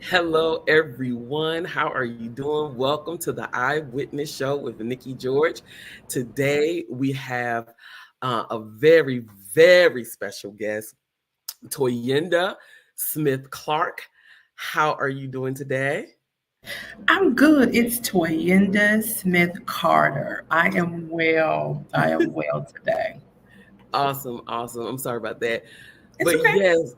Hello, everyone. How are you doing? Welcome to the Eyewitness Show with Nikki George. Today we have a very special guest, Toyinda Smith Clark. How are you doing today? I'm good. It's Toyinda Smith Carter. I am well. I am well today. Awesome. I'm sorry about that, It's but okay. yes,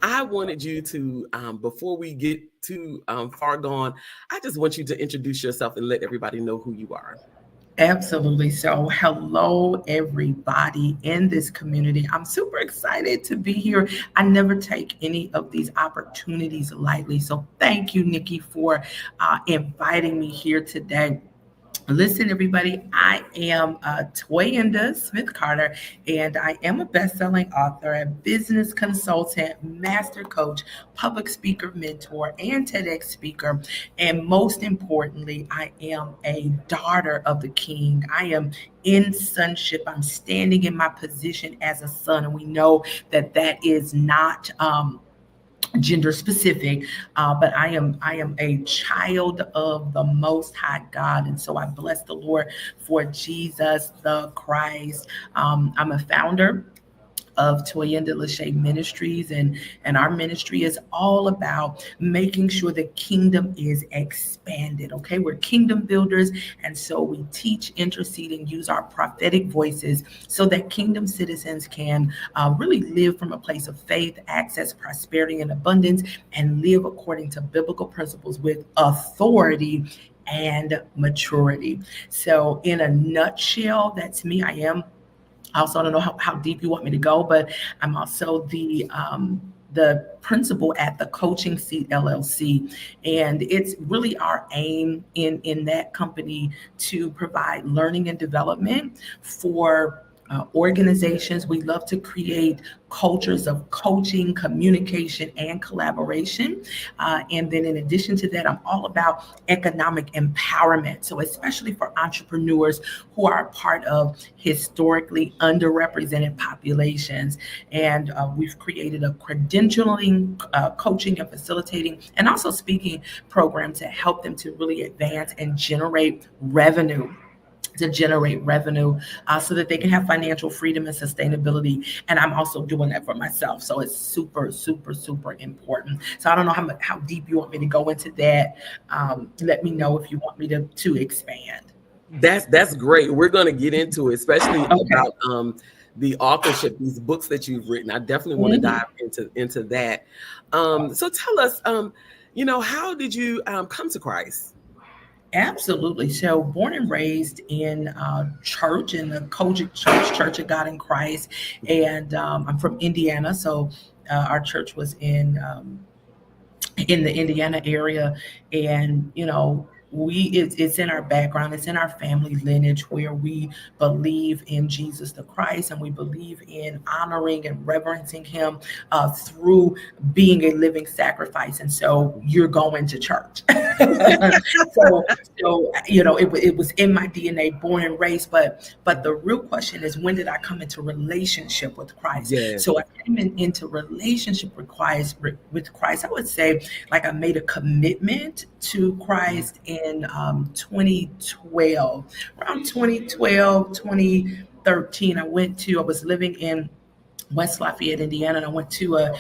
I wanted you to before we get too far gone, I just want you to introduce yourself and let everybody know who you are. Absolutely. So, hello, everybody in this community. I'm super excited to be here. I never take any of these opportunities lightly. So, thank you, Nikki, for inviting me here today. Listen, everybody, I am Toyinda Smith Carter, and I am a best-selling author, a business consultant, master coach, public speaker mentor, and TEDx speaker. And most importantly, I am a daughter of the King. I am in sonship. I'm standing in my position as a son, and we know that that is not gender specific, but I am a child of the Most High God, and so I bless the Lord for Jesus the Christ. I'm a founder of Toyinda Lachey Ministries, and our ministry is all about making sure the kingdom is expanded. Okay, we're kingdom builders, and so we teach, intercede, and use our prophetic voices so that kingdom citizens can really live from a place of faith, access prosperity and abundance, and live according to biblical principles with authority and maturity. So, in a nutshell, that's me. I also don't know how deep you want me to go, but I'm also the principal at the Coaching Seat LLC, and it's really our aim in that company to provide learning and development for organizations. We love to create cultures of coaching, communication, and collaboration. And then, in addition to that, I'm all about economic empowerment. So, especially for entrepreneurs who are a part of historically underrepresented populations. And we've created a credentialing, coaching, and facilitating, and also speaking program to help them to really advance and generate revenue so that they can have financial freedom and sustainability. And I'm also doing that for myself. So it's super important. So I don't know how deep you want me to go into that. Let me know if you want me to expand. That's great. We're going to get into it, especially Okay. about the authorship, these books that you've written. I definitely want to dive Mhm. into that. So tell us, how did you come to Christ? Absolutely. So, born and raised in church, in the Kojic Church, Church of God in Christ, and I'm from Indiana. So, our church was in the Indiana area, and it's in our background, it's in our family lineage where we believe in Jesus the Christ, and we believe in honoring and reverencing Him through being a living sacrifice. And so you're going to church. so it was in my DNA, born and raised. But the real question is, when did I come into relationship with Christ? Yes. So I came into relationship with Christ, I would say, like, I made a commitment to Christ in 2012. Around 2012, 2013, I was living in West Lafayette, Indiana, and I went to a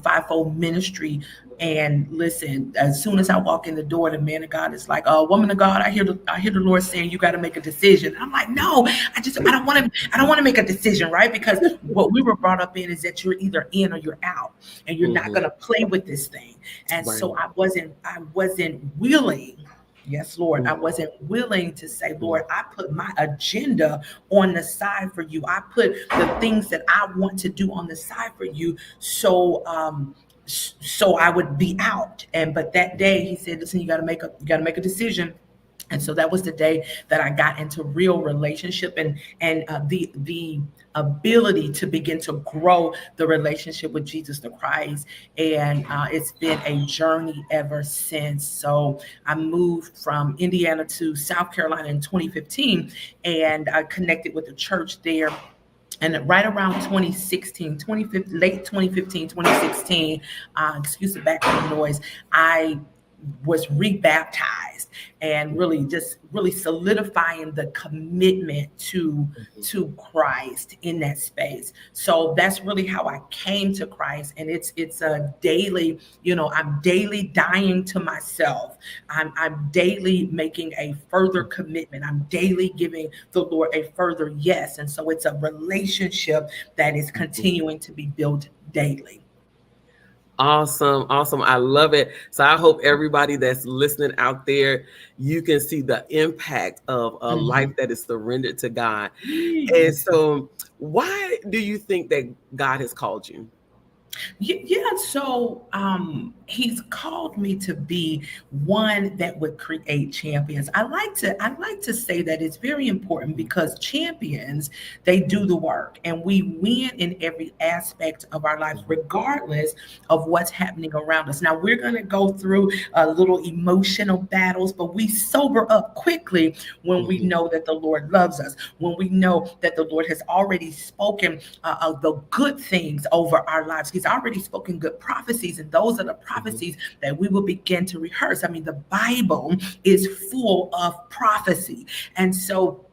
fivefold ministry. And listen, as soon as I walk in the door, the man of God is like, woman of God, I hear the Lord saying you got to make a decision." And I'm like, "No, I don't want to make a decision, right?" Because what we were brought up in is that you're either in or you're out, and you're not Hmm. going to play with this thing. And Right. so I wasn't willing. Yes, Lord. I wasn't willing to say, Mhm. "Lord, I put my agenda on the side for you. I put the things that I want to do on the side for you." So I would be out. And but that day he said, "Listen, you got to make a decision." And so that was the day that I got into real relationship, and the ability to begin to grow the relationship with Jesus the Christ. And it's been a journey ever since. So I moved from Indiana to South Carolina in 2015, and I connected with the church there And right around 2016, 2015, late 2015, 2016, excuse the background noise, I was rebaptized and really just really solidifying the commitment to Christ in that space. So that's really how I came to Christ. And it's a daily, I'm daily dying to myself. I'm daily making a further commitment. I'm daily giving the Lord a further yes. And so it's a relationship that is continuing to be built daily. Awesome. Awesome. I love it. So I hope everybody that's listening out there, you can see the impact of a life that is surrendered to God. And Yes. so why do you think that God has called you? Yeah, so he's called me to be one that would create champions. I like to say that it's very important because champions, they do the work and we win in every aspect of our lives, regardless of what's happening around us. Now we're gonna go through little emotional battles, but we sober up quickly when we know that the Lord loves us, when we know that the Lord has already spoken of the good things over our lives. He's already spoken good prophecies, and those are the prophecies that we will begin to rehearse. I mean, the Bible is full of prophecy. And so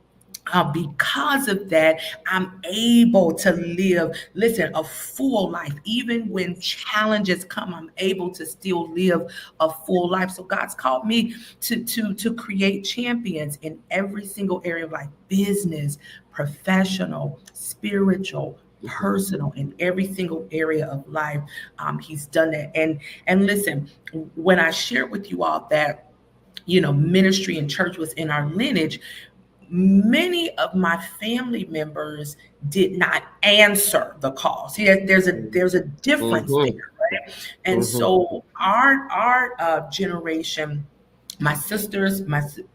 because of that, I'm able to live, listen, a full life. Even when challenges come, I'm able to still live a full life. So God's called me to create champions in every single area of life: business, professional, spiritual, personal, in every single area of life. He's done that. And listen, when I shared with you all that, ministry and church was in our lineage, many of my family members did not answer the call. See, there's a difference there, right? And so our generation, my sisters,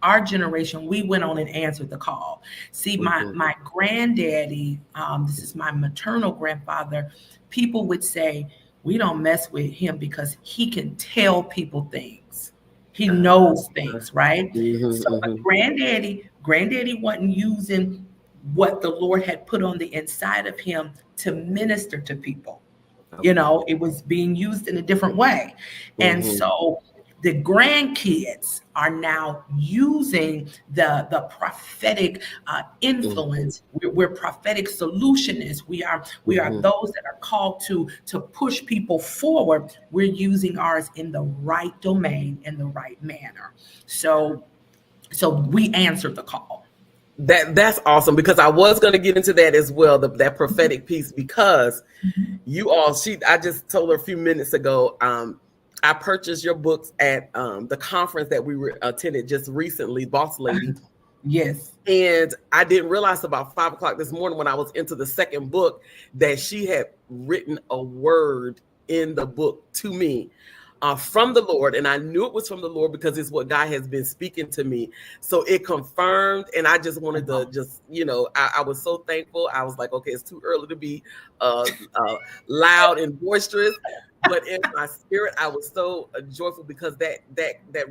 our generation, we went on and answered the call. See, my granddaddy, this is my maternal grandfather. People would say, we don't mess with him because he can tell people things. He knows things, right? So, but granddaddy wasn't using what the Lord had put on the inside of him to minister to people. It was being used in a different way. And so the grandkids are now using the prophetic influence. We're prophetic solutionists. We are those that are called to push people forward. We're using ours in the right domain, in the right manner. So we answered the call. That's awesome, because I was going to get into that as well, that prophetic piece, because I just told her a few minutes ago, I purchased your books at the conference that we were attended just recently, Boss Lady. Yes. And I didn't realize about 5:00 this morning when I was into the second book that she had written a word in the book to me from the Lord. And I knew it was from the Lord because it's what God has been speaking to me. So it confirmed. And I just wanted to I was so thankful. I was like, okay, it's too early to be loud and boisterous. But in my spirit, I was so joyful because that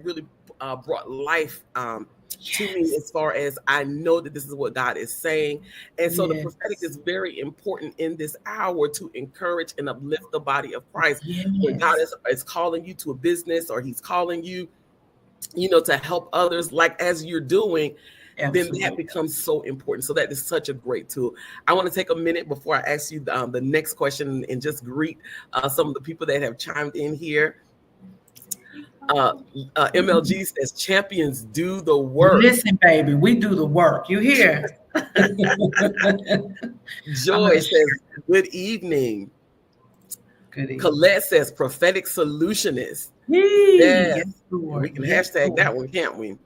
really brought life to me, as far as I know that this is what God is saying. And so the prophetic is very important in this hour to encourage and uplift the body of Christ. When God is calling you to a business, or he's calling you, to help others, like as you're doing, then that becomes so important. So that is such a great tool. I want to take a minute before I ask you the next question and just greet some of the people that have chimed in here. MLG says, champions do the work. Listen, baby, we do the work. You hear? Joy says, good evening. Good evening. Colette says, prophetic solutionist. Yes, Lord. We can hashtag that one, can't we?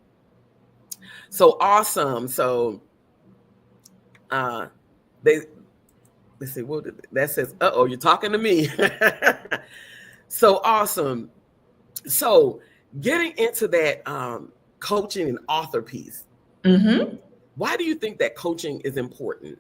So awesome. So let's see, what that says, you're talking to me. So awesome. So getting into that coaching and author piece, why do you think that coaching is important?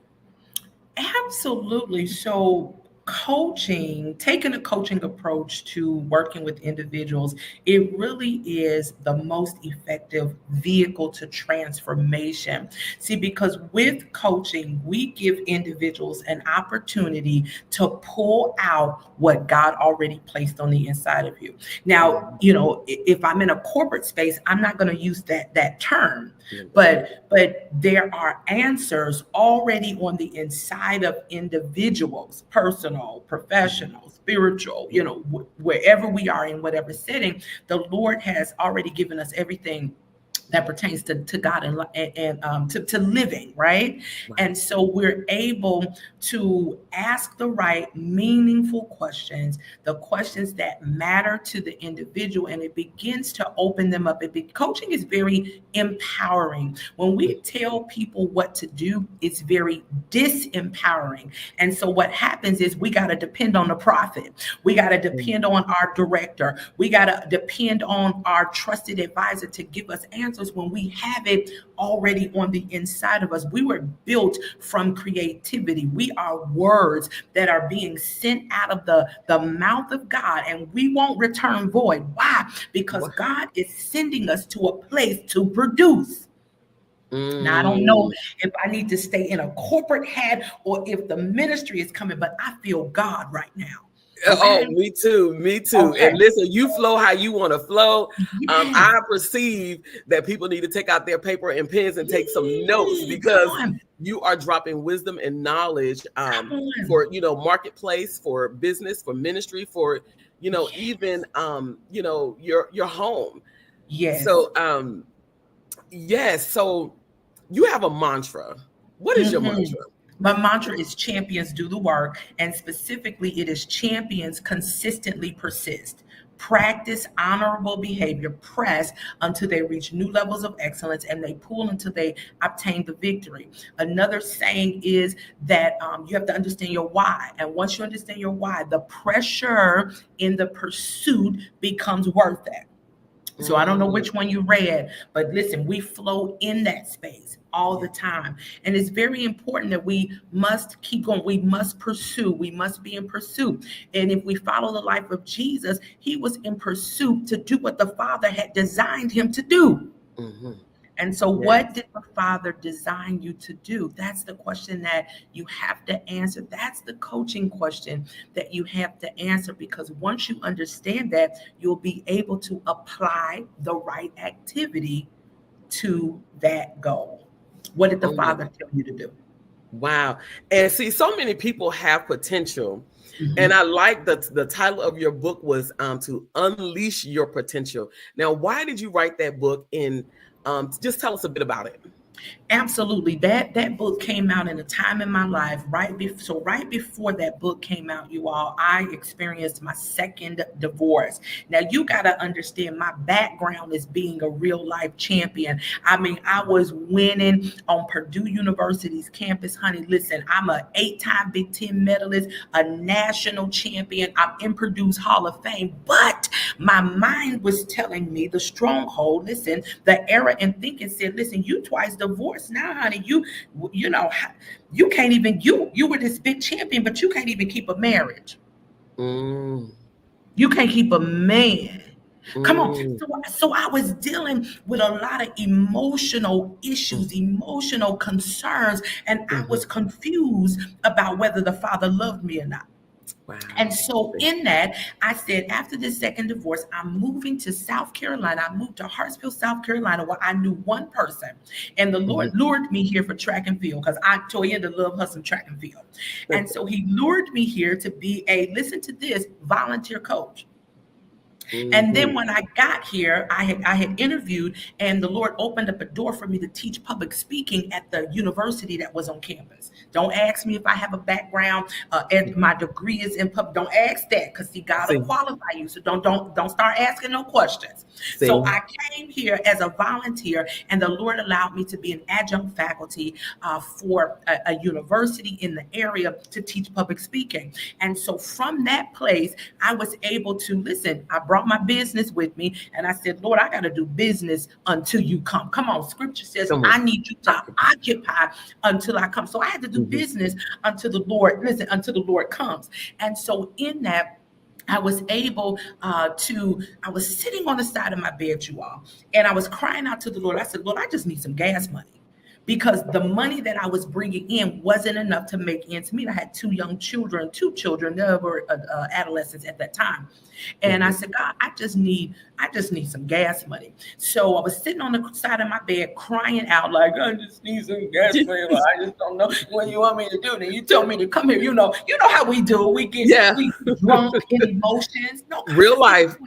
Absolutely. So taking a coaching approach to working with individuals, it really is the most effective vehicle to transformation. See, because with coaching, we give individuals an opportunity to pull out what God already placed on the inside of you. Now, Mhm. if I'm in a corporate space, I'm not going to use that term, Mhm. but there are answers already on the inside of individuals, personal, professional, spiritual, wherever we are in whatever setting. The Lord has already given us everything that pertains to God and to living, right? Wow. And so we're able to ask the right, meaningful questions, the questions that matter to the individual, and it begins to open them up. Coaching is very empowering. When we tell people what to do, it's very disempowering. And so what happens is we got to depend on the prophet. We got to depend on our director. We got to depend on our trusted advisor to give us answers when we have it already on the inside of us. We were built from creativity. We are words that are being sent out of the mouth of God, and we won't return void. Why? Because Wow. God is sending us to a place to produce. Now, I don't know Mm. if I need to stay in a corporate hat or if the ministry is coming, but I feel God right now. Oh, Okay. me too. Me too. Okay. And listen, you flow how you want to flow. Yes. I perceive that people need to take out their paper and pens and take some notes Yeah. Come because on. you are dropping wisdom and knowledge Come on. for marketplace, for business, for ministry, for even your home. Yes. So yes, so you have a mantra. What is your Mhm. mantra? My mantra is champions do the work, and specifically, it is champions consistently persist. Practice honorable behavior, press until they reach new levels of excellence, and they pull until they obtain the victory. Another saying is that you have to understand your why. And once you understand your why, the pressure in the pursuit becomes worth it. So I don't know Mm, which one you read, but listen, we flow in that space all yeah. the time. And it's very important that we must keep going. We must pursue. We must be in pursuit. And if we follow the life of Jesus, he was in pursuit to do what the Father had designed him to do. Hmm. And so, what Yes. did the Father design you to do? That's the question that you have to answer. That's the coaching question that you have to answer, because once you understand that, you'll be able to apply the right activity to that goal. What did the Oh my. Father tell you to do? Wow. And see, so many people have potential. And Mhm. I like the title of your book was to unleash your potential. Now, why did you write that book? And just tell us a bit about it. Absolutely. That book came out in a time in my life right before that book came out, you all, I experienced my second divorce. Now you got to understand my background is being a real life champion. I mean, I was winning on Purdue University's campus, honey. Listen, I'm an 8-time Big Ten medalist, a national champion. I'm in Purdue's Hall of Fame, but my mind was telling me the stronghold. Listen, the error in thinking said, listen, you twice divorced now, honey. You know, you can't even you were this big champion, but you can't even keep a marriage. Mm, You can't keep a man. Come on. mm, So I was dealing with a lot of emotional mm, issues, emotional concerns, and I mhm. was confused about whether the Father loved me or not. And Wow. so in that, I said, after this second divorce, I'm moving to South Carolina. I moved to Hartsville, South Carolina, where I knew one person. And the Lord Mhm. lured me here for track and field, because I Toyenda love her some track and field. And so he lured me here to be listen to this, volunteer coach. And then Mhm. when I got here, I had interviewed, and the Lord opened up a door for me to teach public speaking at the university that was on campus. Don't ask me if I have a background. And my degree is in public. Don't ask that, because see, God will See, qualify you. So don't start asking no questions. So see. I came here as a volunteer, and the Lord allowed me to be an adjunct faculty for a university in the area to teach public speaking. And so from that place, I was able to listen. I brought my business with me, and I said, Lord, I got to do business until you come. Come on, scripture says, Come on. I need you to occupy until I come. So I had to do business until the Lord, listen, until the Lord comes. And so in that, I was able I was sitting on the side of my bed, you all, and I was crying out to the Lord. I said, Lord, I just need some gas money, because the money that I was bringing in wasn't enough to make ends meet. I had two children that were adolescents at that time. And I said, God, I just need some gas money. So I was sitting on the side of my bed crying out like, I just need some gas money. I just don't know what you want me to do. Then you told me to come here. You know how we do. We get drunk in emotions. No, God Real said, life.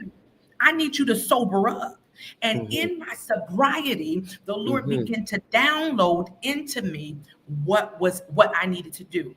I need you to sober up. And in my sobriety, the Lord began to download into me what I needed to do.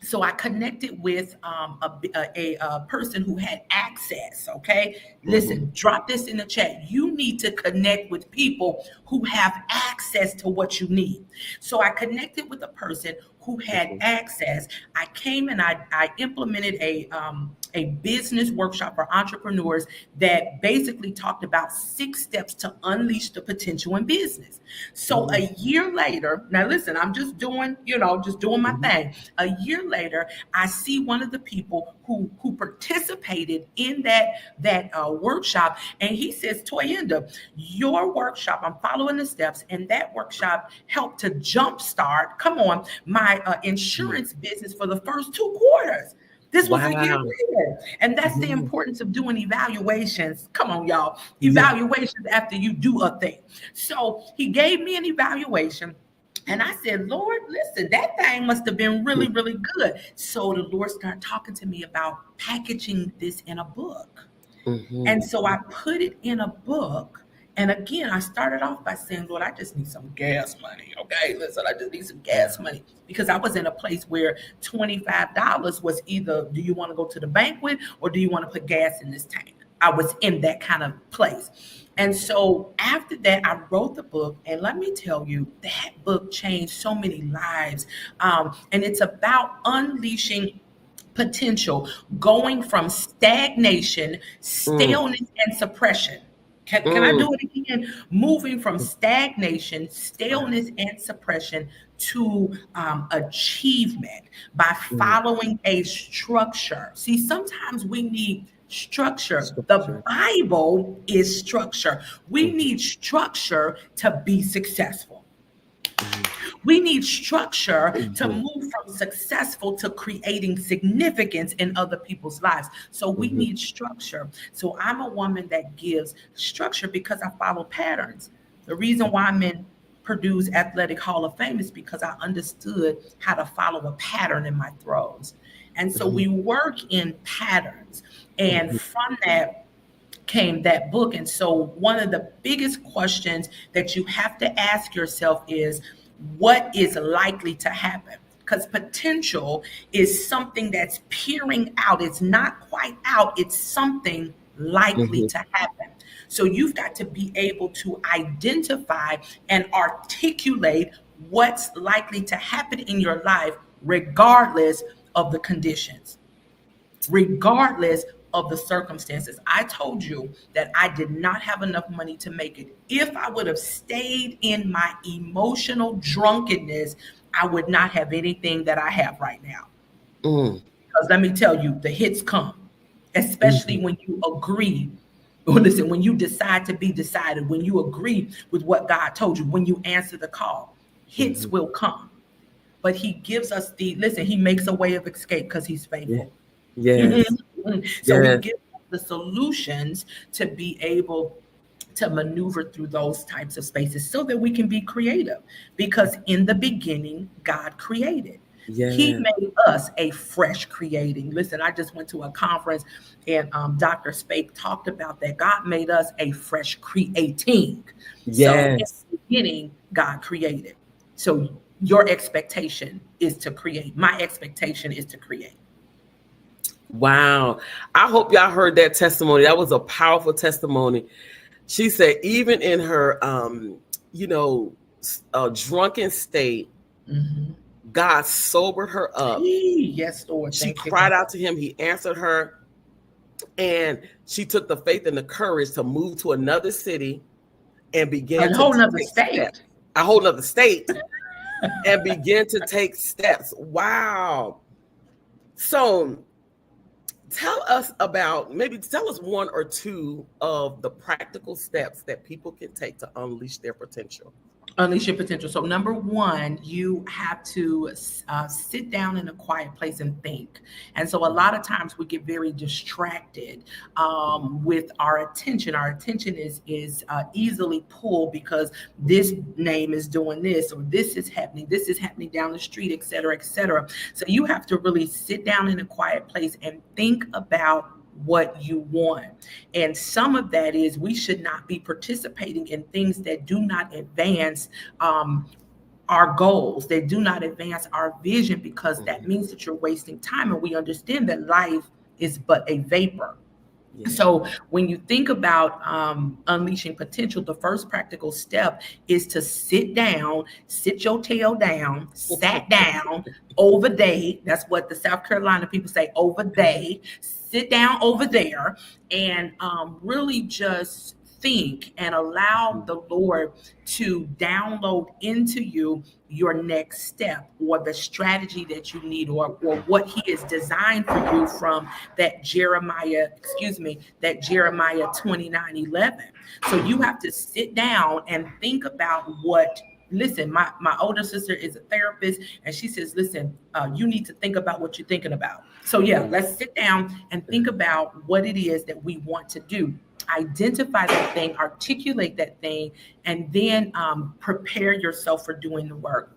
So I connected with a person who had access. Okay, listen, drop this in the chat. You need to connect with people who have access to what you need. So I connected with a person who had access. I came and I implemented a business workshop for entrepreneurs that basically talked about 6 steps to unleash the potential in business. So a year later, now listen, I'm just doing my thing. A year later, I see one of the people who participated in that workshop, and he says, Toyinda, your workshop, I'm following the steps, and that workshop helped to jumpstart, come on, my insurance business for the first 2 quarters. This was a year later. And that's the importance of doing evaluations. Come on, y'all. Evaluations after you do a thing. So he gave me an evaluation. And I said, Lord, listen, that thing must have been really, really good. So the Lord started talking to me about packaging this in a book. And so I put it in a book. And again, I started off by saying, Lord, I just need some gas money. Okay, listen, I just need some gas money, because I was in a place where $25 was either, do you want to go to the banquet or do you want to put gas in this tank? I was in that kind of place. And so after that, I wrote the book. And let me tell you, that book changed so many lives. And it's about unleashing potential, going from stagnation, staleness, and suppression. Can I do it again? Moving from stagnation, staleness, and suppression to achievement by following a structure. See, sometimes we need structure. The Bible is structure. We need structure to be successful. We need structure to move from successful to creating significance in other people's lives. So we need structure. So I'm a woman that gives structure because I follow patterns. The reason why I'm in Purdue's Athletic Hall of Fame is because I understood how to follow a pattern in my throws. And so we work in patterns. And from that came that book. And so one of the biggest questions that you have to ask yourself is, what is likely to happen? Because potential is something that's peering out. It's not quite out. It's something likely to happen. So you've got to be able to identify and articulate what's likely to happen in your life, regardless of the conditions, regardless of the circumstances. I told you that I did not have enough money to make it. If I would have stayed in my emotional drunkenness, I would not have anything that I have right now. Because let me tell you, the hits come, especially when you agree. Listen, when you decide to be decided, when you agree with what God told you, when you answer the call, hits will come. But he gives us he makes a way of escape because he's faithful. Yes. So he gives us the solutions to be able to maneuver through those types of spaces so that we can be creative. Because in the beginning, God created. He made us a fresh creating. Listen, I just went to a conference and Dr. Spake talked about that. God made us a fresh creating. So in the beginning, God created. So your expectation is to create. My expectation is to create. Wow. I hope y'all heard that testimony. That was a powerful testimony. She said, even in her, drunken state, God sobered her up. Yes, Lord. She cried out to him. He answered her. And she took the faith and the courage to move to another city and began A to whole nother take steps, state. a whole nother state, and began to take steps. Wow. So tell us about, maybe tell us one or two of the practical steps that people can take to unleash their potential. Unleash your potential. So number one, you have to sit down in a quiet place and think. And so a Mhm, lot of times we get very distracted with our attention. Our attention is easily pulled because this name is doing this, or this is happening down the street, et cetera, et cetera. So you have to really sit down in a quiet place and think about what you want. And some of that is we should not be participating in things that do not advance um, our goals, that do not advance our vision, because that mhm. means that you're wasting time. And we understand that life is but a vapor. Yeah. So when you think about unleashing potential, the first practical step is to sit down, sit your tail down, sat down, over they. That's what the South Carolina people say, over they. Sit down over there and really just think and allow Mhm, the Lord to download into you your next step, or the strategy that you need, or what he is designed for you from that Jeremiah 29:11. So you mhm. have to sit down and think about what. Listen, my older sister is a therapist, and she says, listen, you need to think about what you're thinking about. So yeah, let's sit down and think about what it is that we want to do. Identify that thing, articulate that thing, and then prepare yourself for doing the work.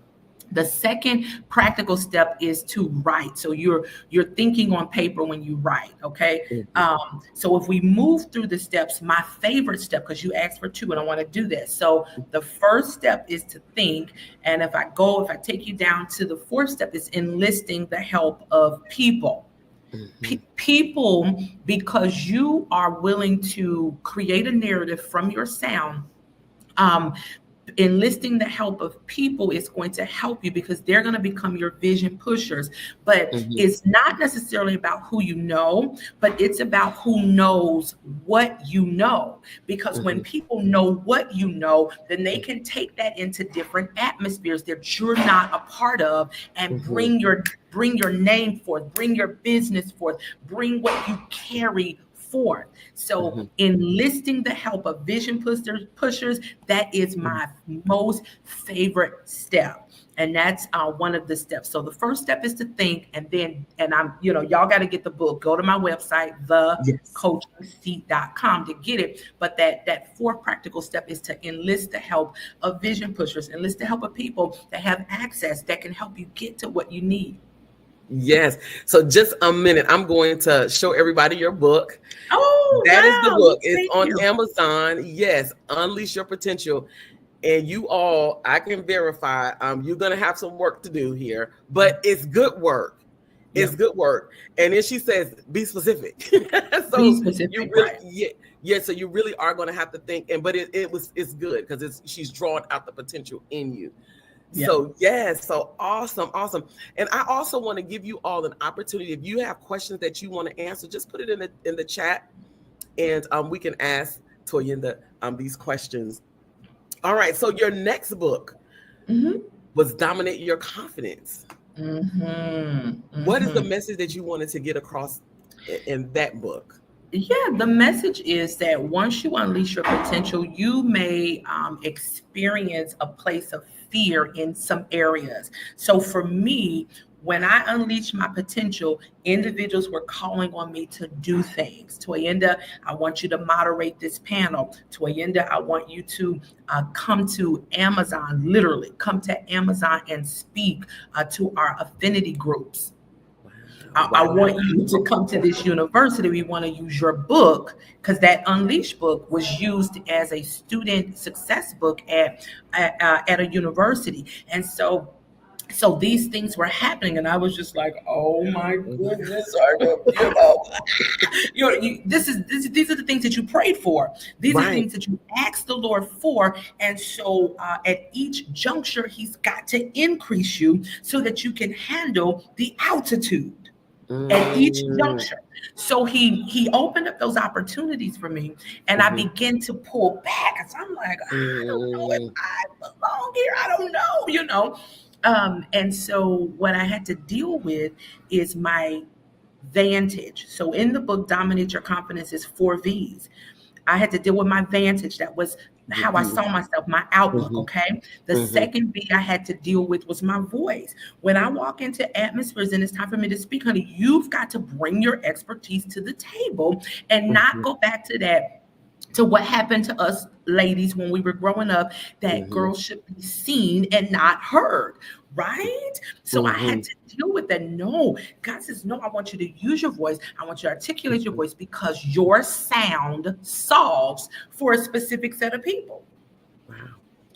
The second practical step is to write. So you're thinking on paper when you write. Okay. Mhm, So if we move through the steps, my favorite step, because you asked for two and I want to do this. So the first step is to think. And if I take you down to the fourth step, is enlisting the help of people. mhm, People, because you are willing to create a narrative from your sound. um, Enlisting the help of people is going to help you, because they're going to become your vision pushers. But mhm, it's not necessarily about who you know, but it's about who knows what you know. Because when mhm, people know what you know, then they can take that into different atmospheres that you're not a part of, and mhm, bring your name forth, bring your business forth, bring what you carry forth. So mhm, enlisting the help of vision pushers, that is mhm. my most favorite step. And that's one of the steps. So the first step is to think, and y'all got to get the book. Go to my website, Yes. thecoachingseat.com, to get it. But that fourth practical step is to enlist the help of vision pushers, enlist the help of people that have access, that can help you get to what you need. Yes. So just a minute. I'm going to show everybody your book. Oh, That is the wow. book. It's Thank on you. Amazon. Yes. Unleash Your Potential. And you all, I can verify, you're gonna have some work to do here, but it's good work. Yeah. It's good work. And then she says, be specific. Be So you specific, really, right? yeah, yeah. So you really are gonna have to think, and but it's good because she's drawing out the potential in you. Yeah. So yes, so awesome, awesome. And I also want to give you all an opportunity. If you have questions that you want to answer, just put it in the chat, and we can ask Toyinda these questions. All right. So your next book Hmm. was Dominate Your Confidence. Hmm. What is the Hmm. message that you wanted to get across in that book? Yeah, the message is that once you unleash your potential, you may experience a place of fear in some areas. So for me, when I unleashed my potential, individuals were calling on me to do things. Toyinda, I want you to moderate this panel. Toyinda, I want you to come to Amazon, literally come to Amazon and speak to our affinity groups. Wow. I Wow. want you to come to this university. We want to use your book, because that Unleash book was used as a student success book at a university. And so these things were happening, and I was just like, oh my goodness, these are the things that you prayed for. These are the Right. things that you asked the Lord for. And so at each juncture, He's got to increase you so that you can handle the altitude at each Mm, juncture. So he opened up those opportunities for me, and I began to pull back. So I'm like, I don't know if I belong here. I don't know, And so what I had to deal with is my vantage. So in the book, Dominate Your Confidence is 4 V's. I had to deal with my vantage. That was how I saw myself, my outlook. Okay. The second V I had to deal with was my voice. When I walk into atmospheres and it's time for me to speak, honey, you've got to bring your expertise to the table and not go back to what happened to us ladies when we were growing up, that girls should be seen and not heard. Right. So I had to deal with that. No, God says, no, I want you to use your voice. I want you to articulate your voice because your sound solves for a specific set of people. Wow.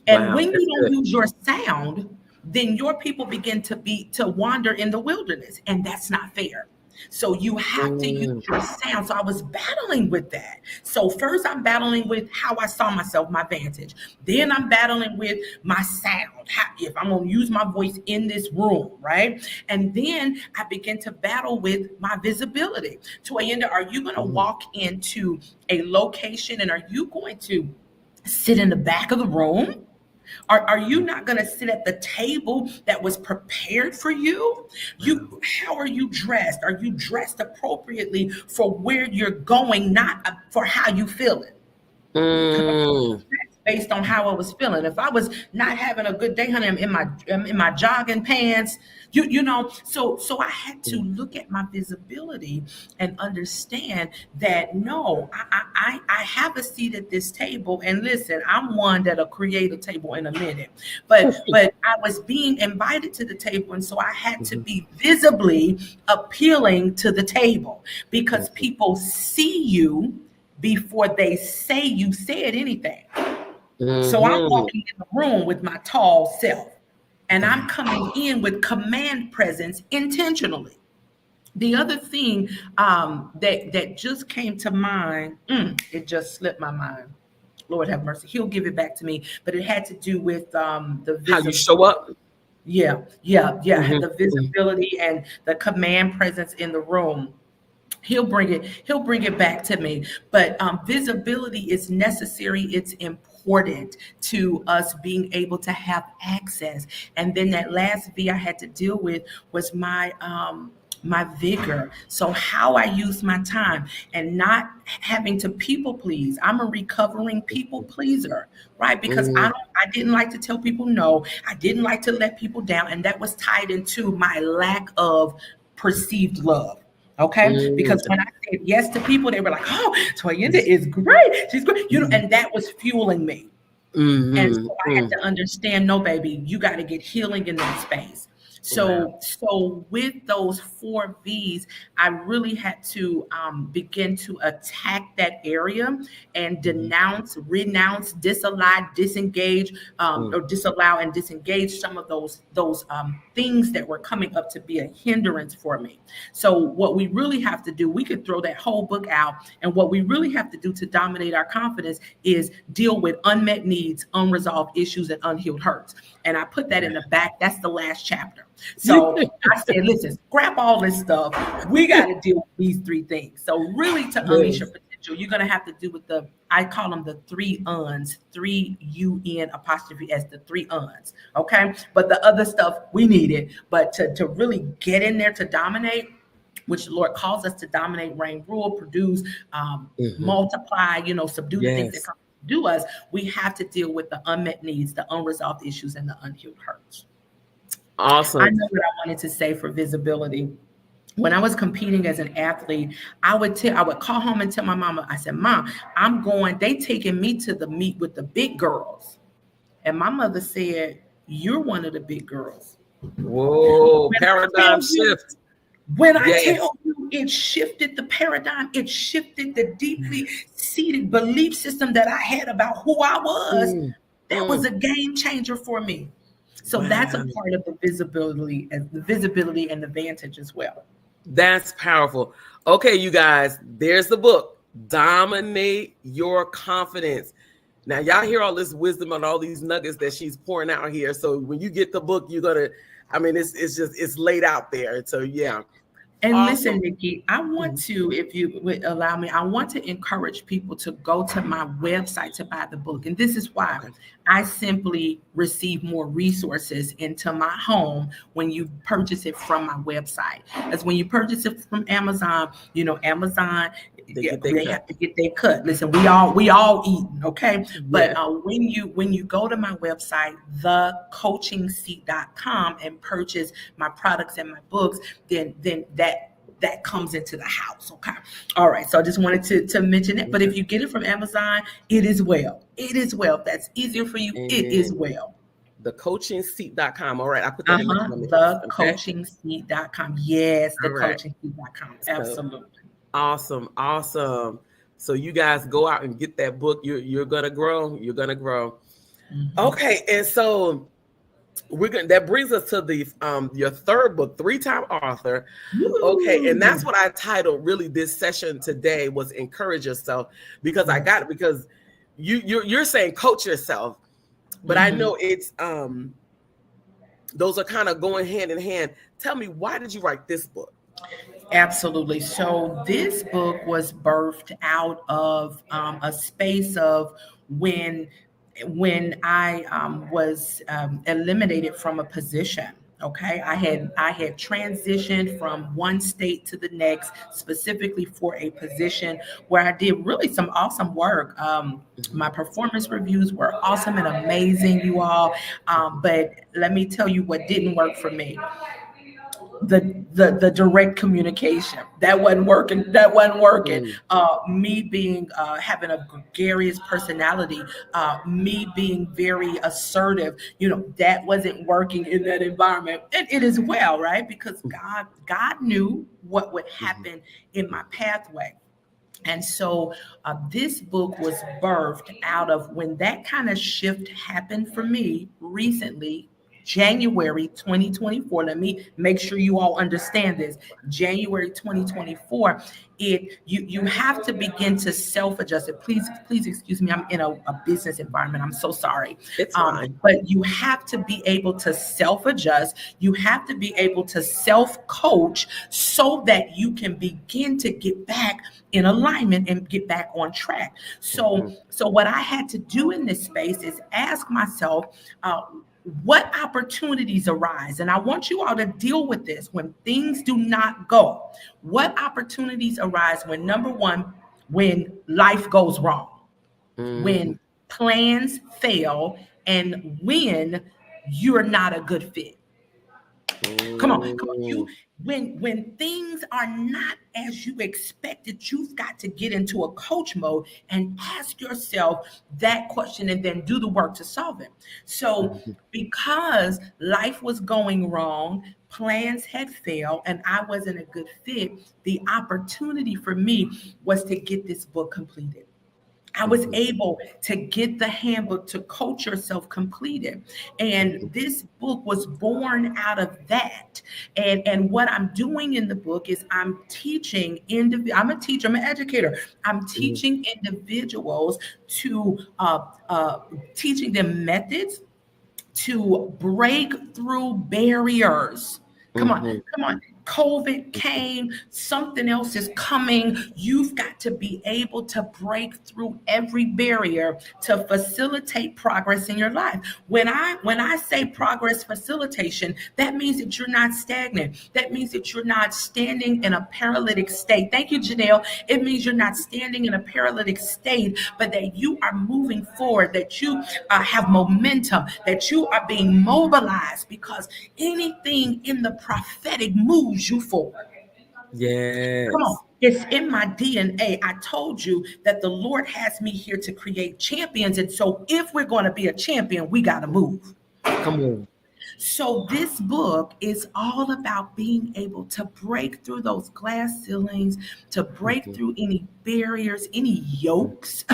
And when you don't use your sound, then your people begin to wander in the wilderness. And that's not fair. So you have to use your sound. So I was battling with that. So first I'm battling with how I saw myself, my vantage. Then I'm battling with my sound. If I'm going to use my voice in this room, right? And then I begin to battle with my visibility. Toyinda, are you going to walk into a location and are you going to sit in the back of the room? Are you not going to sit at the table that was prepared for you? How are you dressed? Are you dressed appropriately for where you're going, not for how you feeling? Based on how I was feeling. If I was not having a good day, honey, I'm in my jogging pants. So I had to look at my visibility and understand that no, I have a seat at this table. And listen, I'm one that'll create a table in a minute. But I was being invited to the table, and so I had to be visibly appealing to the table because people see you before they say you said anything. So I'm walking in the room with my tall self, and I'm coming in with command presence intentionally. The other thing that just came to mind, it just slipped my mind. Lord have mercy. He'll give it back to me. But it had to do with the how you show up. Yeah. The visibility and the command presence in the room. He'll bring it back to me. But visibility is necessary. It's important to us being able to have access. And then that last V I had to deal with was my vigor. So how I use my time and not having to people please. I'm a recovering people pleaser, right? Because I didn't like to tell people no. I didn't like to let people down. And that was tied into my lack of perceived love. Okay, because when I said yes to people, they were like, "Oh, Toyinda is great. She's great," and that was fueling me. And so I had to understand, no, baby, you got to get healing in that space. So with those 4 V's, I really had to begin to attack that area and denounce, renounce, disallow, disengage, or disallow and disengage some of those things that were coming up to be a hindrance for me. So what we really have to do, we could throw that whole book out, and what we really have to do to dominate our confidence is deal with unmet needs, unresolved issues, and unhealed hurts. And I put that in the back. That's the last chapter. So I said, listen, scrap all this stuff. We got to deal with these 3 things. So really to unleash your potential, you're going to have to do with I call them the 3 uns, 3 UN apostrophe S, the 3 uns. Okay. But the other stuff we need it. But to really get in there to dominate, which the Lord calls us to dominate, reign, rule, produce, multiply, subdue the things that come to do us, we have to deal with the unmet needs, the unresolved issues, and the unhealed hurts. Awesome. I know what I wanted to say for visibility. When I was competing as an athlete, I would call home and tell my mama, I said, Mom, they taking me to the meet with the big girls. And my mother said, you're one of the big girls. Whoa, paradigm shift. When I tell you it shifted the paradigm, it shifted the deeply seated belief system that I had about who I was. That was a game changer for me. So that's a part of the visibility and the vantage as well. That's powerful. Okay, you guys, there's the book, Dominate Your Confidence. Now, y'all hear all this wisdom and all these nuggets that she's pouring out here. So when you get the book, you're going to, it's laid out there. So yeah, And listen, Awesome. Nikki, I want Mhm. to, if you would allow me, I want to encourage people to go to my website to buy the book. And this is why Okay. I simply receive more resources into my home when you purchase it from my website. As when you purchase it from Amazon, Amazon, They yeah, get their they cut. have to get their cut. Listen, we all eating, okay? But Yeah. when you go to my website, thecoachingseat.com, and purchase my products and my books, then that comes into the house. Okay. All right. So I just wanted to mention it. But Okay. if you get it from Amazon, it is well. It is well. If that's easier for you, it is Amen. well. Thecoachingseat.com. All right. I put that in the Uh-huh. comments. Okay. Thecoachingseat.com. Yes, All right. thecoachingseat.com. So Absolutely. awesome. Awesome. So you guys go out and get that book. You're gonna grow. You're gonna grow. Mhm. Okay. And so we're gonna that brings us to the your third book, three-time author. Okay, and that's Woo. what I titled really this session today was encourage yourself, because I got Yes. it, because you're saying coach yourself, but I Mhm. know it's those are kind of going hand in hand. Tell me, why did you write this book? Absolutely. So this book was birthed out of a space of when when I was eliminated from a position. Okay, I had transitioned from one state to the next, specifically for a position where I did really some awesome work. My Mhm, performance reviews were awesome and amazing, you all. mhm, But let me tell you what didn't work for me: the direct communication that wasn't working. mm, Me being having a gregarious personality, me being very assertive, that wasn't working in that environment, and it is well, right? Because God knew what would mhm, happen in my pathway. And so this book was birthed out of when that kind of shift happened for me recently, January 2024. Let me make sure you all understand this. January 2024, you have to begin to self-adjust it. Please excuse me. I'm in a business environment. I'm so sorry. it's fine. But you have to be able to self-adjust. You have to be able to self-coach so that you can begin to get back in alignment and get back on track. So, Mhm, so what I had to do in this space is ask myself, uh, what opportunities arise? And I want you all to deal with this when things do not go. What opportunities arise when, number one, when life goes wrong, mhm, when plans fail, and when you're not a good fit? Come on. You mm, when things are not as you expected, you've got to get into a coach mode and ask yourself that question and then do the work to solve it. So mhm, because life was going wrong, plans had failed, and I wasn't a good fit, the opportunity for me was to get this book completed. I was mhm, able to get the handbook to coach yourself completed. And mhm, this book was born out of that. And what I'm doing in the book is I'm teaching I'm a teacher, I'm an educator. I'm mhm, teaching individuals to teaching them methods to break through barriers. Come on, mhm, come on. COVID came, something else is coming. You've got to be able to break through every barrier to facilitate progress in your life. When I say mhm. progress facilitation, that means that you're not stagnant. That means that you're not standing in a paralytic state. Thank you, Janelle. It means you're not standing in a paralytic state, but that you are moving forward, that you have momentum, that you are being mobilized because anything in the prophetic moves you forward. Come on. Yes. It's in my DNA. I told you that the Lord has me here to create champions. And so if we're going to be a champion, we got to move. Come on. So this book is all about being able to break through those glass ceilings, to break Mhm, through any barriers, any yokes,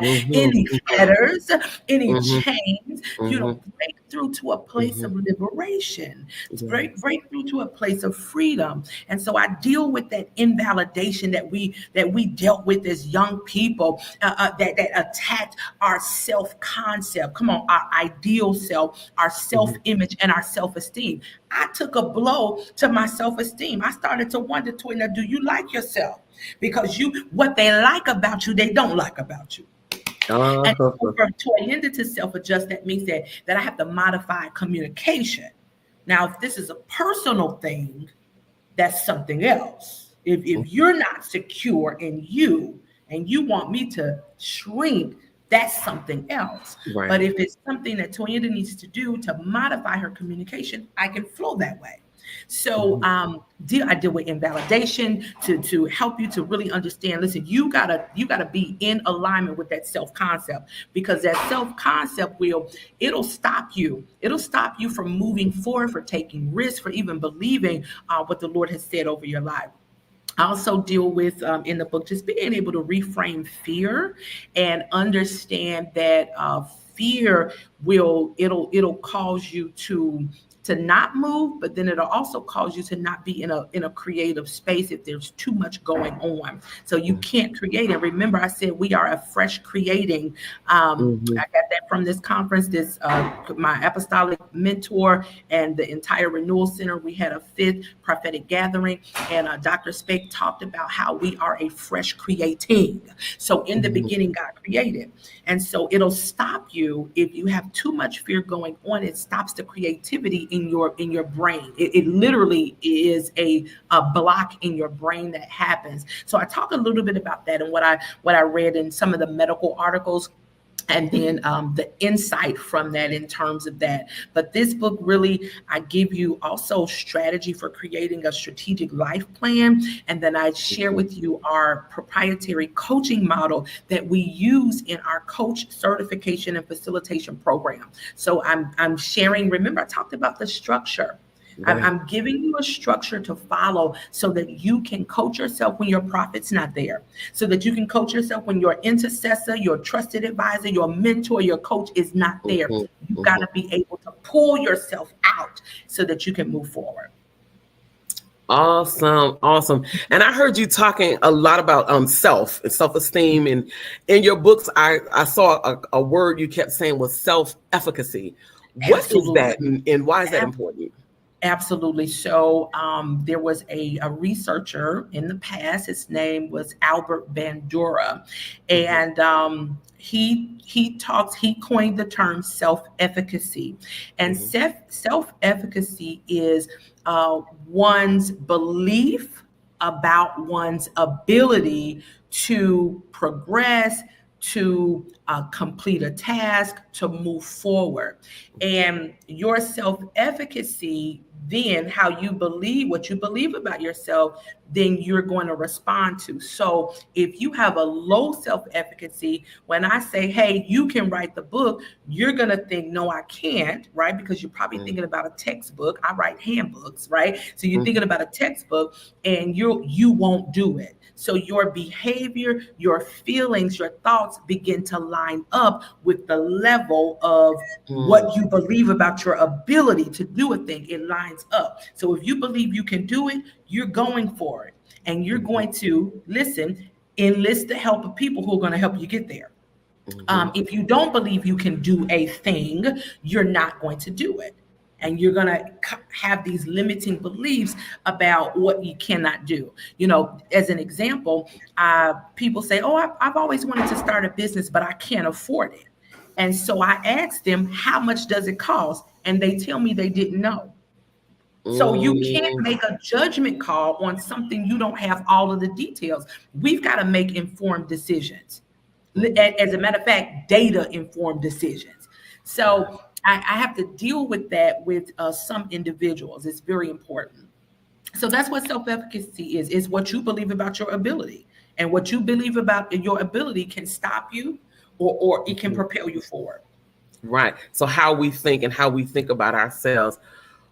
Mhm, any mhm, fetters, any mhm, chains, mhm, break through to a place of mhm. liberation, Yes. break through to a place of freedom. And so I deal with that invalidation that we dealt with as young people, that attacked our self concept. Come on, our ideal self, our self Mhm. image, and our self esteem. I took a blow to my self esteem. I started to wonder, Toyna, do you like yourself? Because what they like about you, they don't like about you. And so Uh-huh. for Toyinda to self-adjust, that means that I have to modify communication. Now, if this is a personal thing, that's something else. If you're not secure in you and you want me to shrink, that's something else. But Right. if it's something that Toyinda needs to do to modify her communication, I can flow that way. So Mhm, I deal with invalidation to help you to really understand. Listen, you gotta be in alignment with that self concept, because that self concept it'll stop you from moving forward, for taking risks, for even believing what the Lord has said over your life. I also deal with in the book just being able to reframe fear and understand that fear it'll cause you to not move, but then it'll also cause you to not be in a creative space if there's too much going on. So you mhm, can't create. And remember, I said we are a fresh creating. I mhm, got that from this conference. This my apostolic mentor and the entire renewal center. We had a fifth prophetic gathering, and Dr. Speck talked about how we are a fresh creating. So in the mhm, beginning, God created, and so it'll stop you if you have too much fear going on. It stops the creativity in your brain. It literally is a block in your brain that happens. So I talk a little bit about that and what I read in some of the medical articles, and then the insight from that in terms of that. But this book really, I give you also strategy for creating a strategic life plan. And then I share mhm. with you our proprietary coaching model that we use in our coach certification and facilitation program. So I'm sharing, remember, I talked about the structure. Right. I'm giving you a structure to follow so that you can coach yourself when your prophet's not there, so that you can coach yourself when your intercessor, your trusted advisor, your mentor, your coach is not there. Mhm, You've got mhm. to be able to pull yourself out so that you can move forward. Awesome, awesome. And I heard you talking a lot about self and self-esteem, and in your books, I saw a word you kept saying was self-efficacy. What is that, Absolutely. and why is that important? Absolutely. So there was a researcher in the past. His name was Albert Bandura, Mhm, and he coined the term self-efficacy, and mhm, self-efficacy is one's belief about one's ability to progress, to complete a task, to move forward. And your self efficacy, then how you believe, what you believe about yourself, then you're going to respond to. So if you have a low self efficacy, when I say, hey, you can write the book, you're going to think, no, I can't, right? Because you're probably mhm, thinking about a textbook. I write handbooks, right? So you're mhm, thinking about a textbook and you won't do it. So your behavior, your feelings, your thoughts begin to line up with the level of mhm, what you believe about your ability to do a thing. It lines up. So if you believe you can do it, you're going for it. And you're mhm, going to listen, enlist the help of people who are going to help you get there. mhm, If you don't believe you can do a thing, you're not going to do it. And you're going to have these limiting beliefs about what you cannot do. As an example, people say, oh, I've always wanted to start a business, but I can't afford it. And so I asked them, how much does it cost? And they tell me they didn't know. So you can't mhm, make a judgment call on something you don't have all of the details. We've got to make informed decisions. mhm. As a matter of fact, data informed decisions. Wow. So I have to deal with that with some individuals. It's very important. So that's what self-efficacy is what you believe about your ability. And what you believe about your ability can stop you, or it can Mhm. propel you forward. Right. So how we think and how we think about ourselves.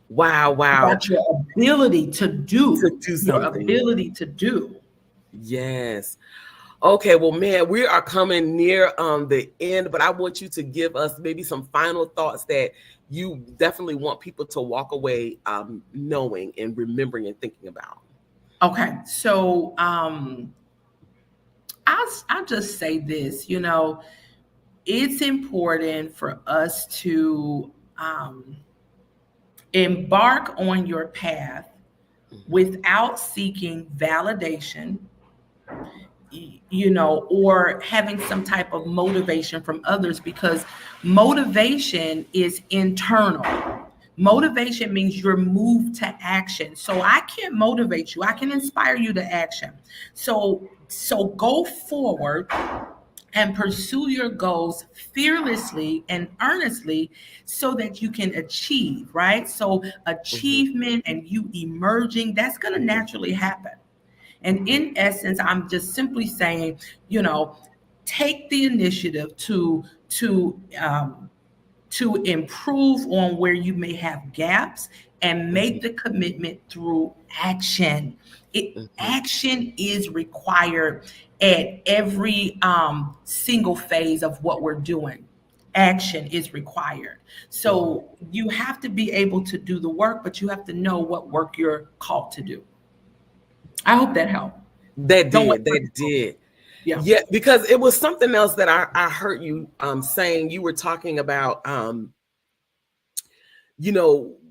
Wow, wow. About your ability to To do, do your something. ability to do. Yes. Okay, well, man, we are coming near the end, but I want you to give us maybe some final thoughts that you definitely want people to walk away knowing and remembering and thinking about. Okay, so I'll just say this. It's important for us to embark on your path Mhm. without seeking validation, or having some type of motivation from others, because motivation is internal. Motivation means you're moved to action. So I can't motivate you. I can inspire you to action. So go forward and pursue your goals fearlessly and earnestly so that you can achieve, right? So Mhm. achievement and you emerging, that's going to Mhm. naturally happen. And in essence, I'm just simply saying, you know, take the initiative to improve on where you may have gaps and Mhm. make the commitment through action. Mhm. Action is required at every single phase of what we're doing. Action is required. Mhm. So you have to be able to do the work, but you have to know what work you're called to do. I hope that helped. That Don't wait did. for That did. yeah. Yeah, because it was something else that I heard you saying. You were talking about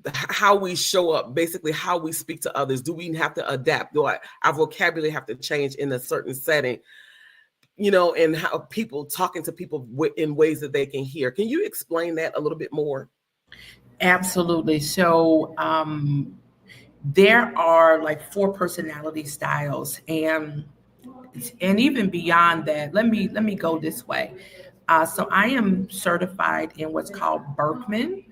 how we show up, basically how we speak to others. Do we have to adapt? Do our vocabulary have to change in a certain setting? And how people talking to people in ways that they can hear. Can you explain that a little bit more? Absolutely. So there are like four personality styles, and even beyond that, let me go this way. So I am certified in what's called Berkman.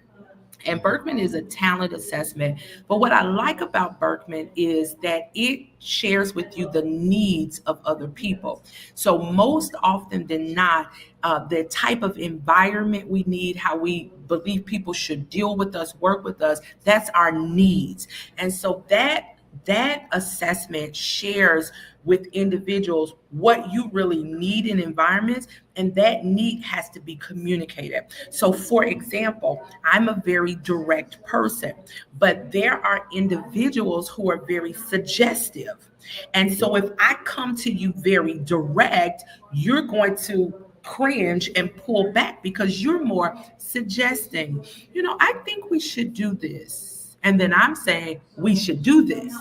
And Mhm. Berkman is a talent assessment. But what I like about Berkman is that it shares with you the needs of other people. So, most often than not, the type of environment we need, how we believe people should deal with us, work with us, that's our needs. And so that assessment shares with individuals what you really need in environments, and that need has to be communicated. So for example, I'm a very direct person, but there are individuals who are very suggestive. And so if I come to you very direct, you're going to cringe and pull back because you're more suggesting, I think we should do this. And then I'm saying we should do this.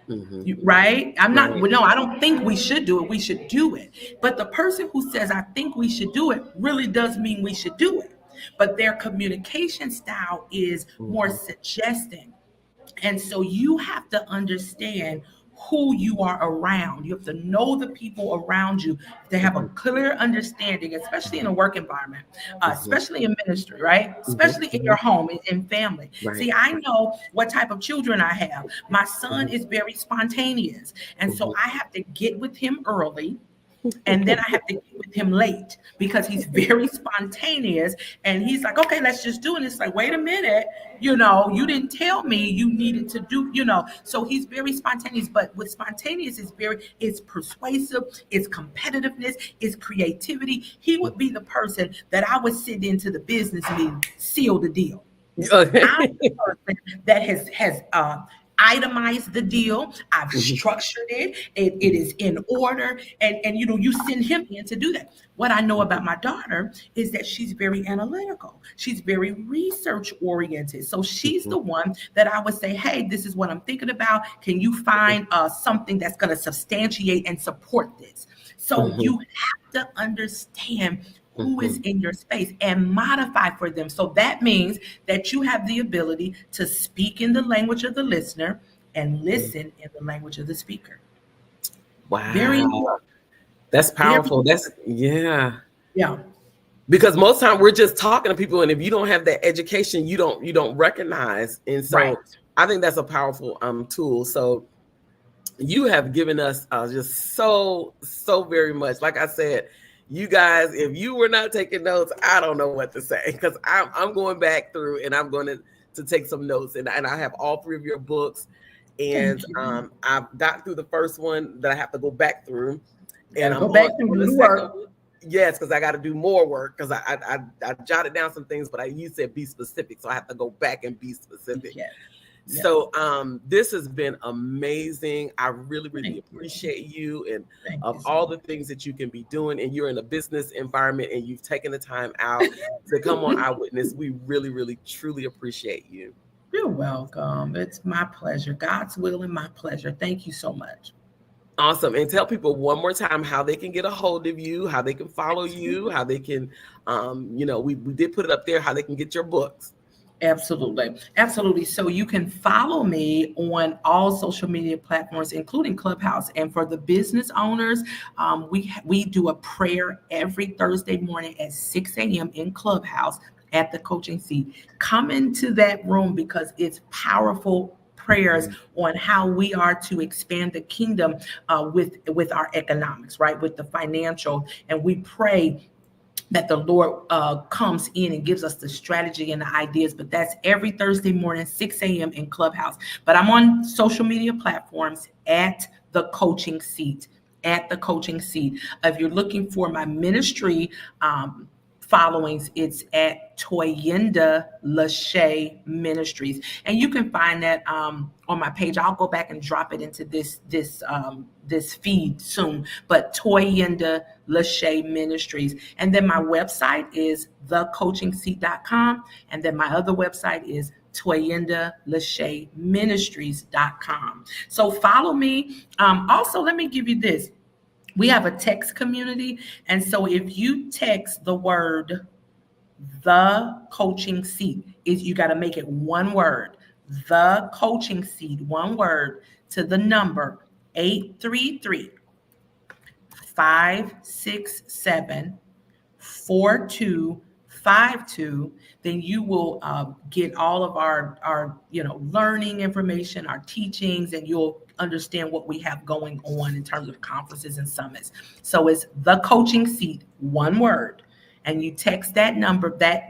Mhm. Right? I'm not, Right. well, no, I don't think we should do it. We should do it. But the person who says, I think we should do it, really does mean we should do it. But their communication style is more Mhm. suggesting. And so you have to understand who you are around. You have to know the people around you to have a Mhm. clear understanding, especially in a Mhm. work environment, Mhm. especially in ministry, right? Mhm. Especially in your Mhm. home and family. Right. See, I know what type of children I have. My son Mhm. is very spontaneous. And so Mhm. I have to get with him early, and then I have to get with him late because he's very spontaneous. And he's like, okay, let's just do it. And it's like, wait a minute, you didn't tell me you needed to do. So he's very spontaneous. But with spontaneous, it's persuasive, it's competitiveness, it's creativity. He would be the person that I would send into the business meeting, seal the deal. Okay. I'm the person that has itemized the deal. I've Mhm. structured it. It Mhm. is in order, and you send him in to do that. What I know about my daughter is that she's very analytical. She's very research oriented. So she's Mhm. the one that I would say, "Hey, this is what I'm thinking about. Can you find something that's going to substantiate and support this?" So Mhm. you have to understand who is Mhm. in your space and modify for them. So that means that you have the ability to speak in the language of the listener and Mhm. listen in the language of the speaker. Very Wow. important. That's Very powerful. important. That's yeah. Yeah. Because most time we're just talking to people, and if you don't have that education, you don't recognize. And Right. so I think that's a powerful tool. So you have given us just so very much. Like I said, you guys, if you were not taking notes, I don't know what to say, because I'm going back through and I'm going to take some notes, and I have all three of your books. And Thank you. I've got through the first one that I have to go back through, Got and to I'm go back and on do the the second work. one. Yes, because I got to do more work because I jotted down some things, but you said be specific, so I have to go back and be specific. Yes. Yes. So this has been amazing. I really, really Thank you. appreciate you and Thank of you so all the much. things that you can be doing. And you're in a business environment and you've taken the time out to come on Eyewitness. We really, really, truly appreciate you. You're welcome. It's my pleasure. God's will and my pleasure. Thank you so much. Awesome. And tell people one more time how they can get a hold of you, how they can follow you, how they can, we did put it up there, how they can get your books. Absolutely. Absolutely. So you can follow me on all social media platforms, including Clubhouse. And for the business owners, we do a prayer every Thursday morning at 6 a.m. in Clubhouse at the coaching seat. Come into that room because it's powerful prayers on how we are to expand the kingdom with our economics, right? With the financial. And we pray that the Lord comes in and gives us the strategy and the ideas. But that's every Thursday morning, 6 a.m. in Clubhouse. But I'm on social media platforms at the coaching seat. At the coaching seat. If you're looking for my ministry followings, it's at Toyinda Lachey Ministries, and you can find that on my page. I'll go back and drop it into this feed soon. But Toyinda Lachey Ministries, and then my website is thecoachingseat.com, and then my other website is ToyindaLacheyMinistries.com. So follow me. Also, let me give you this. We have a text community. And so if you text the word the coaching seat, is you got to make it one word. The coaching seat, one word, to the number 833-567-4252, then you will get all of our learning information, our teachings, and you'll understand what we have going on in terms of conferences and summits. So it's the coaching seat, one word, and you text that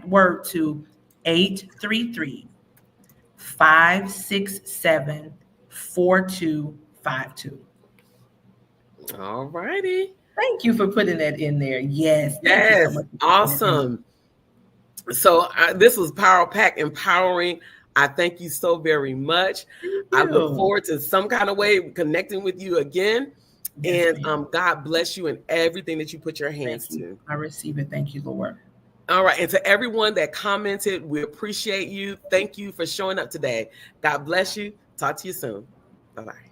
word to 833-567-4252. All righty. Thank you for putting that in there. Yes, thank you so Yes. much for putting that in. Awesome. So this was Power Pack Empowering. I thank you so very much. Thank I look you. forward to some kind of way connecting with you again. Yes, And ma'am. God bless you in everything that you put your hands Thank you. to. I receive it. Thank you, Lord. All right. And to everyone that commented, we appreciate you. Thank you for showing up today. God bless you. Talk to you soon. Bye-bye.